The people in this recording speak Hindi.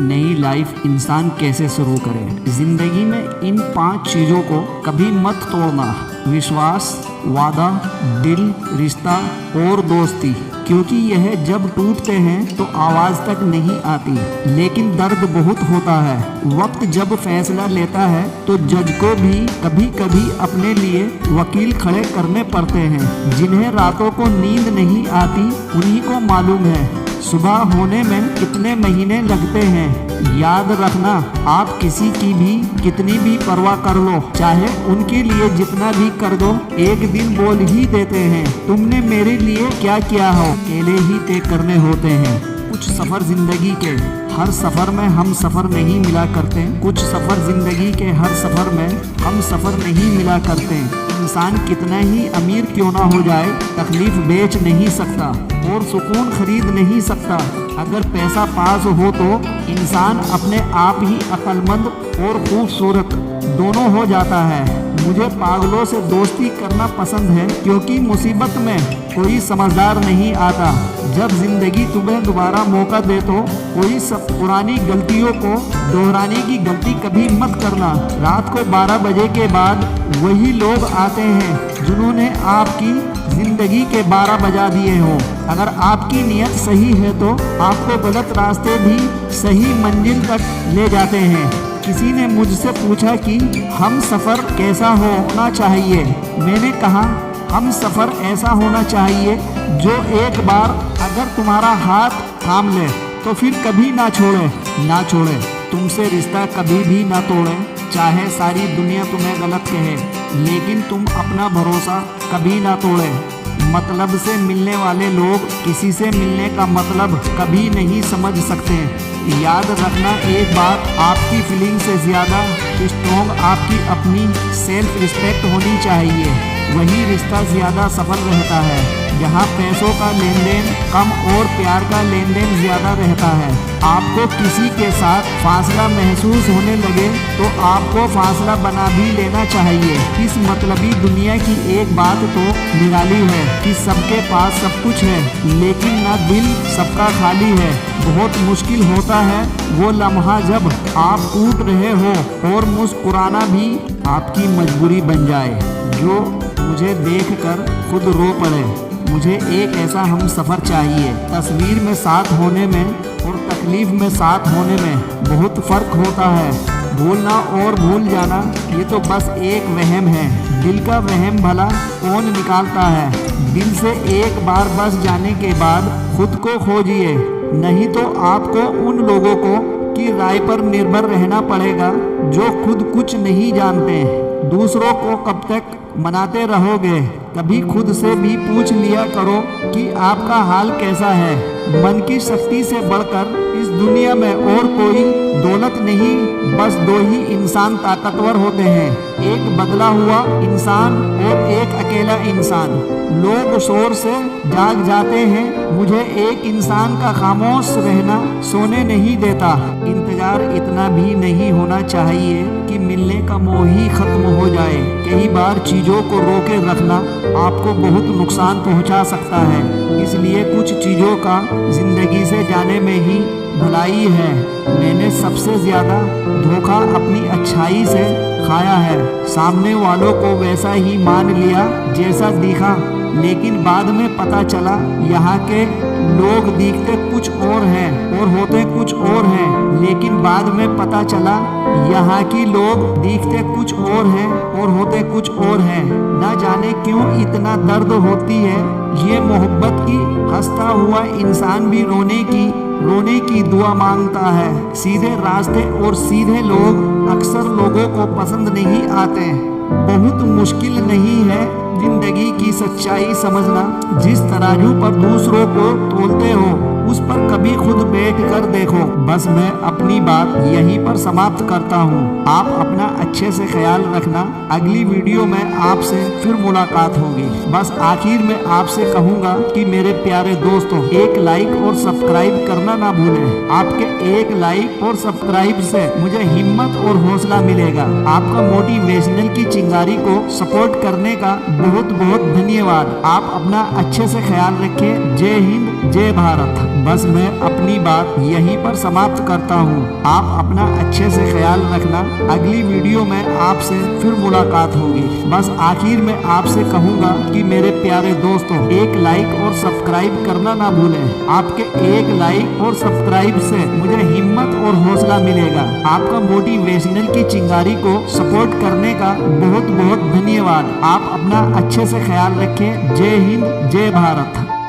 नई लाइफ इंसान कैसे शुरू करे। जिंदगी में इन 5 चीजों को कभी मत तोड़ना। विश्वास, वादा, दिल, रिश्ता और दोस्ती। क्योंकि यह जब टूटते हैं तो आवाज तक नहीं आती, लेकिन दर्द बहुत होता है। वक्त जब फैसला लेता है तो जज को भी कभी कभी अपने लिए वकील खड़े करने पड़ते हैं। जिन्हें रातों को नींद नहीं आती उन्हीं को मालूम है सुबह होने में कितने महीने लगते हैं। याद रखना, आप किसी की भी कितनी भी परवाह कर लो, चाहे उनके लिए जितना भी कर दो, एक दिन बोल ही देते हैं तुमने मेरे लिए क्या किया हो। अकेले ही तय करने होते हैं कुछ सफर जिंदगी के। हर सफर में हम सफर नहीं मिला करते। कुछ सफर जिंदगी के हर सफर में हम सफर नहीं मिला करते। इंसान कितना ही अमीर क्यों ना हो जाए, तकलीफ बेच नहीं सकता और सुकून खरीद नहीं सकता। अगर पैसा पास हो तो इंसान अपने आप ही अक्लमंद और खूबसूरत दोनों हो जाता है। मुझे पागलों से दोस्ती करना पसंद है क्योंकि मुसीबत में कोई समझदार नहीं आता। जब जिंदगी तुम्हें दोबारा मौका दे तो कोई सब पुरानी गलतियों को दोहराने की गलती कभी मत करना। रात को 12 बजे के बाद वही लोग आते हैं जिन्होंने आपकी जिंदगी के 12 बजा दिए हो। अगर आपकी नीयत सही है तो आपको गलत रास्ते भी सही मंजिल तक ले जाते हैं। किसी ने मुझसे पूछा कि हम सफ़र कैसा होना चाहिए। मैंने कहा हम सफ़र ऐसा होना चाहिए जो एक बार अगर तुम्हारा हाथ थाम ले तो फिर कभी ना छोड़े। तुमसे रिश्ता कभी भी ना तोड़े, चाहे सारी दुनिया तुम्हें गलत कहे, लेकिन तुम अपना भरोसा कभी ना तोड़े। मतलब से मिलने वाले लोग किसी से मिलने का मतलब कभी नहीं समझ सकते। याद रखना, एक बात आपकी फीलिंग से ज़्यादा स्ट्रॉन्ग आपकी अपनी सेल्फ रिस्पेक्ट होनी चाहिए। वही रिश्ता ज़्यादा सफल रहता है। जहाँ पैसों का लेन देन कम और प्यार का लेन देन ज़्यादा रहता है। आपको किसी के साथ फासला महसूस होने लगे तो आपको फासला बना भी लेना चाहिए। इस मतलबी दुनिया की एक बात तो निराली है कि सबके पास सब कुछ है, लेकिन ना दिल सबका खाली है। बहुत मुश्किल होता है वो लम्हा जब आप टूट रहे हो और मुस्कुराना भी आपकी मजबूरी बन जाए। जो मुझे देखकर खुद रो पड़े। मुझे एक ऐसा हम सफ़र चाहिए। तस्वीर में साथ होने में और तकलीफ में साथ होने में बहुत फ़र्क होता है। भूलना और भूल जाना ये तो बस एक वहम है। दिल का वहम भला कौन निकालता है। दिल से एक बार बस जाने के बाद खुद को खोजिए, नहीं तो आपको उन लोगों को की राय पर निर्भर रहना पड़ेगा जो खुद कुछ नहीं जानते। दूसरों को कब तक मनाते रहोगे। कभी खुद से भी पूछ लिया करो कि आपका हाल कैसा है। मन की शक्ति से बढ़कर इस दुनिया में और कोई दौलत नहीं, बस 2 ही इंसान ताकतवर होते हैं, एक बदला हुआ इंसान और एक अकेला इंसान। लोग शोर से जाग जाते हैं, मुझे एक इंसान का खामोश रहना सोने नहीं देता। इंतजार इतना भी नहीं होना चाहिए कि मिलने का मोह ही खत्म हो जाए। कई बार चीज़ों को रोके रखना आपको बहुत नुकसान पहुंचा सकता है। इसलिए कुछ चीज़ों का जिंदगी से जाने में ही भलाई है। मैंने सबसे ज़्यादा धोखा अपनी अच्छाई से खाया है। सामने वालों को वैसा ही मान लिया जैसा दिखा, लेकिन बाद में पता चला यहाँ के लोग दिखते कुछ और हैं और होते कुछ और हैं। लेकिन बाद में पता चला यहाँ की लोग दिखते कुछ और हैं और होते कुछ और हैं। ना जाने क्यों इतना दर्द होती है ये मोहब्बत की। हंसता हुआ इंसान भी रोने की दुआ मांगता है। सीधे रास्ते और सीधे लोग अक्सर लोगों को पसंद नहीं आते। बहुत मुश्किल नहीं है जिंदगी की सच्चाई समझना। जिस तराजू पर दूसरों को तोलते हो उस पर कभी खुद बैठ कर देखो। बस मैं अपनी बात यहीं पर समाप्त करता हूँ। आप अपना अच्छे से ख्याल रखना। अगली वीडियो में आपसे फिर मुलाकात होगी। बस आखिर में आपसे कहूँगा कि मेरे प्यारे दोस्तों, एक लाइक और सब्सक्राइब करना ना भूलें। आपके एक लाइक और सब्सक्राइब से मुझे हिम्मत और हौसला मिलेगा। आपका मोटिवेशनल की चिंगारी को सपोर्ट करने का बहुत बहुत धन्यवाद। आप अपना अच्छे से ख्याल रखें। जय हिंद, जय भारत। बस मैं अपनी बात यहीं पर समाप्त करता हूँ। आप अपना अच्छे से ख्याल रखना। अगली वीडियो में आपसे फिर मुलाकात होगी। बस आखिर में आपसे कहूँगा कि मेरे प्यारे दोस्तों, एक लाइक और सब्सक्राइब करना ना भूलें। आपके एक लाइक और सब्सक्राइब से मुझे हिम्मत और हौसला मिलेगा। आपका मोटिवेशनल की चिंगारी को सपोर्ट करने का बहुत बहुत धन्यवाद। आप अपना अच्छे से ख्याल रखें। जय हिंद, जय भारत।